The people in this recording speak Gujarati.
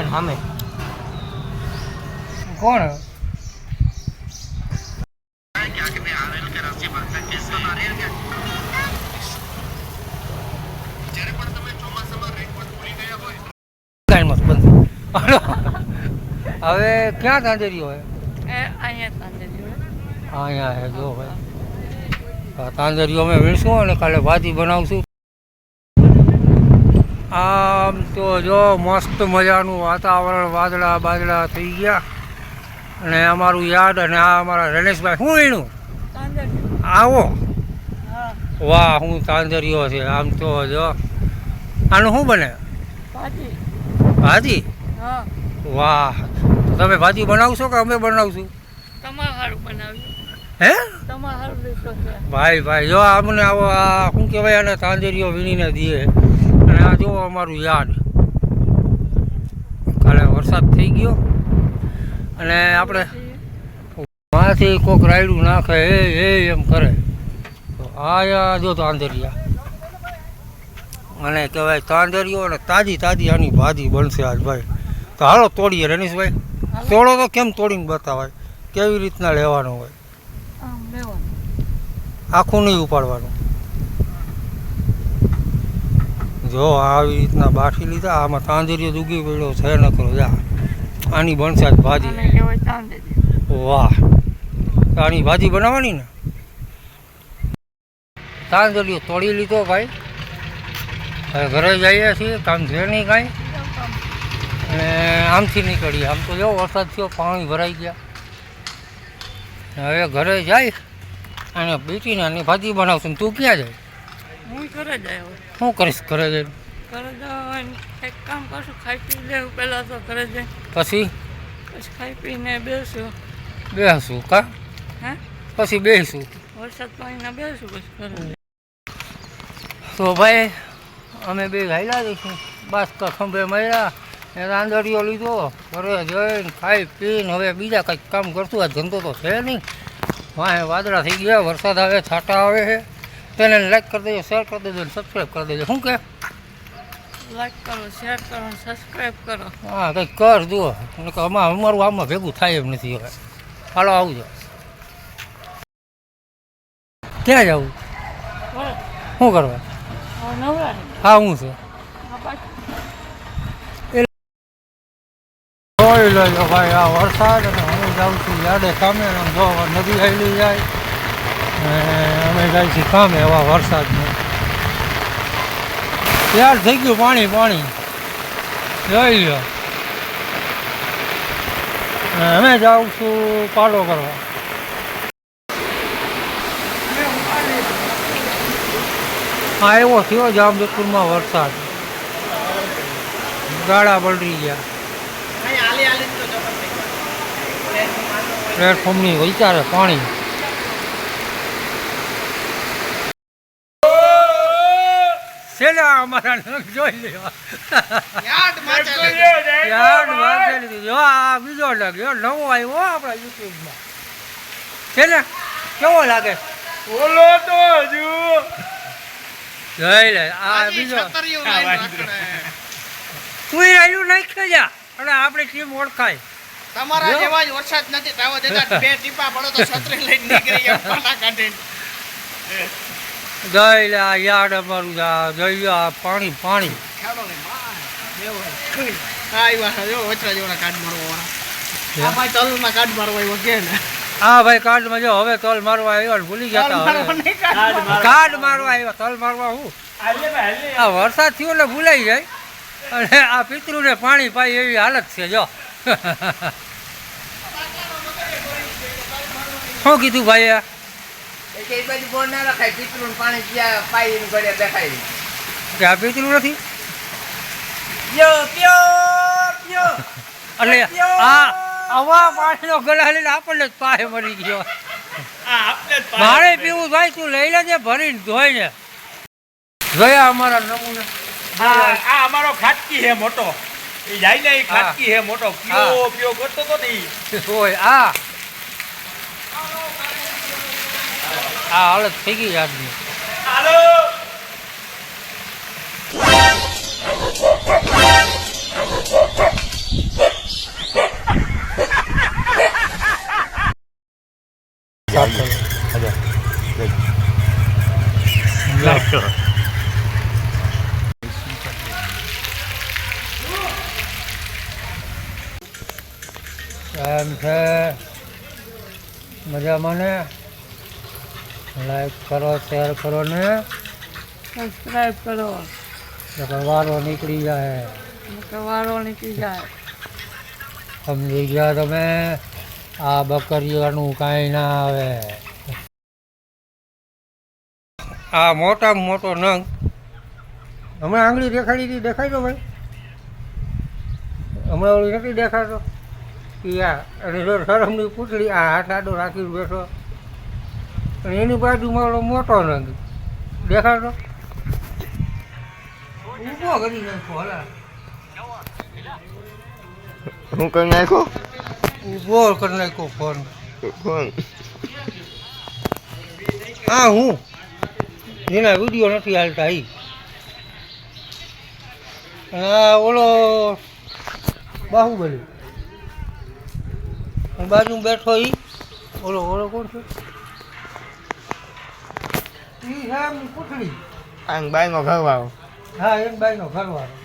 સામે કોણ હવે ક્યાં તાંજરી હોય અહીંયા હે જો ભાઈ તાંજરીઓ અમે વીણશું અને કાલે ભાજી બનાવશું. આમ તો જો મસ્ત મજાનું વાતાવરણ વાદળા બાદળા થઈ ગયા અને અમારું યાદ અને આ અમારા રણેશભાઈ શું વીણું આવો વાહ હું તાંજરીઓ છે આમ તો જો આનું શું બને ભાજી વાહ તમે ભાજી બનાવશો કે અમે બનાવશું હે ભાઈ ભાઈ જો અમને આવો આ શું કહેવાય આને તાંજરીઓ વીણીને દઈએ અને આ જો અમારું યાદ કાલે વરસાદ થઈ ગયો અને આપણે માંથી કોક રાયડું નાખે એ એમ કરે તો આ જો તાંજરિયા અને કહેવાય તાંજરીઓ અને તાજી તાજી આની ભાજી બનશે આજ ભાઈ. તો હાલો તોડીએ રનીશભાઈ. તોડો તો કેમ તોડીને બતાવાય કેવી રીતના લેવાનું હોય આખું નહીં ઉપાડવાનું. જો આવી રીતના બાઠી લીધા આમાં તાંજરીઓ દુગી પડ્યો છે ન કરો જા આની બનશે આજ ભાજી. વાહ આની ભાજી બનાવવાની ને તાંજરીઓ તોડી લીધો ભાઈ. હવે ઘરે જઈએ છીએ કામ છે નહીં કાંઈ અને આમથી નીકળીએ. આમ તો જો વરસાદ થયો પાણી ભરાઈ ગયા. હવે ઘરે જાય અને બેટીને આની ભાજી બનાવશું. તું ક્યાં જાય? હું ઘરે જાય. શું કરીશ ઘરે જઈને? ઘરે જવાનું કંઈક કામ કરશું, ખાઈ પી લેવું પહેલાં તો ઘરે જાય. પછી ખાઈ પીને બેસું. બેસું કા? હે પછી બેસું વરસાદ પાણીના બેસું પછી ઘરે. તો ભાઈ અમે બે ગાયલા દઈશું બસ તો ખંભે મળ્યા એ તાંજરીઓ લીધો ઘરે જઈને ખાઈ પીને હવે બીજા કંઈક કામ કરશું. આ ધંધો તો છે નહીં. વાહ વાદળા થઈ ગયા વરસાદ આવે છાંટા આવે છે. તેને લાઈક કરી દેજો શેર કરી દેજો અને સબસ્ક્રાઈબ કરી દેજો. શું કે લાઈક કરો શેર કરો સબસ્ક્રાઈબ કરો. હા કંઈક કર જુઓ અમારું આમાં ભેગું થાય એમ નથી. હવે હાલો આવજો. ક્યાં જવું શું કરવા? હા હું છે જોઈ લેજો ભાઈ આ વરસાદ અને હું જાઉં છું યાદે કામે જો નદી આવેલી જાય અમે જાય છીએ કામે એવા વરસાદમાં યાર થઈ ગયું પાણી પાણી જોઈ લો. અમે જાઉં છું પાડો કરવા. હા એવો થયો જામજોધપુરમાં વરસાદ ગાળા પલટી ગયા પ્લેટફોર્મની વિચારે પાણી. અમારા જોઈ લેવા જો આ બીજો લાગ્યો નવો આવ્યો આપણા યુટ્યુબમાં છે ને કેવો લાગે બોલો તો હજુ જોઈ લે આ બીજો તું આવ્યું નાખી જા અને આપણી ટીમ ઓળખાય. તમારા જેવા જ વરસાદ નથી તાવા દેતા બે ટીપા પડો તો છત્રી લઈને નીકળી ગયા પાટા કાઢીને. જઈ લે આ યાદ અમારું જઈ આ પાણી પાણી હા ભાઈ કાર્ડમાં જો હવે તલ મારવા આવ્યો ભૂલી ગયા કાર્ડ મારવા આવ્યો તલ મારવા હું આ વરસાદ થયો એટલે ભૂલાઈ જાય અને આ પિતૃને પાણી પાઈ એવી હાલત છે. જો શું કીધું ભાઈ આ પીતરું નથી એટલે આ આવા પાણીનો ગળા લઈને આપણને જ પાસે મરી ગયો. મારે પીવું ભાઈ તું લઈ લેજે ભરીને ધોઈને જોયા અમારા નમૂને. આ અમારો ખાટકી હે મોટો એ જાય ને એ ખાટકી હે મોટો પીઓ પીઓ કરતો તો ને હોય આ હાલત થઈ ગઈ આજની. હાલો એમ છે મજામાં ને લાઈક કરો શેર કરો ને સબસ્ક્રાઈબ કરો નકર વારો નીકળી જાય નકર વારો નીકળી જાય. સમજી ગયા તમે આ બકરીઓનું કાંઈ ના આવે. આ મોટામાં મોટો નંગ હમણાં આંગળી દેખાડી હતી દેખાય તો ભાઈ હમણાં ઓલી નથી દેખાતો અને જો શરમની પૂછડી આ હાથ આડો રાખીને બેઠો અને એની બાજુમાં ઓલો મોટો નંગ દેખાતો ઊભો કરી નાખો હલા હું કરી નાખો ઊભો કરી નાખો ફોન કોણ હા હું એના વિડીયો નથી હાલતા એ હા ઓલો બાહુબલી બાજુ બેઠો ઈ ઓલો ઓલો કોણ છે ઈ છે એમની પૂછડી આંગ બાઈનો ઘરવાળો હા એમ બાઈનો ઘરવાળો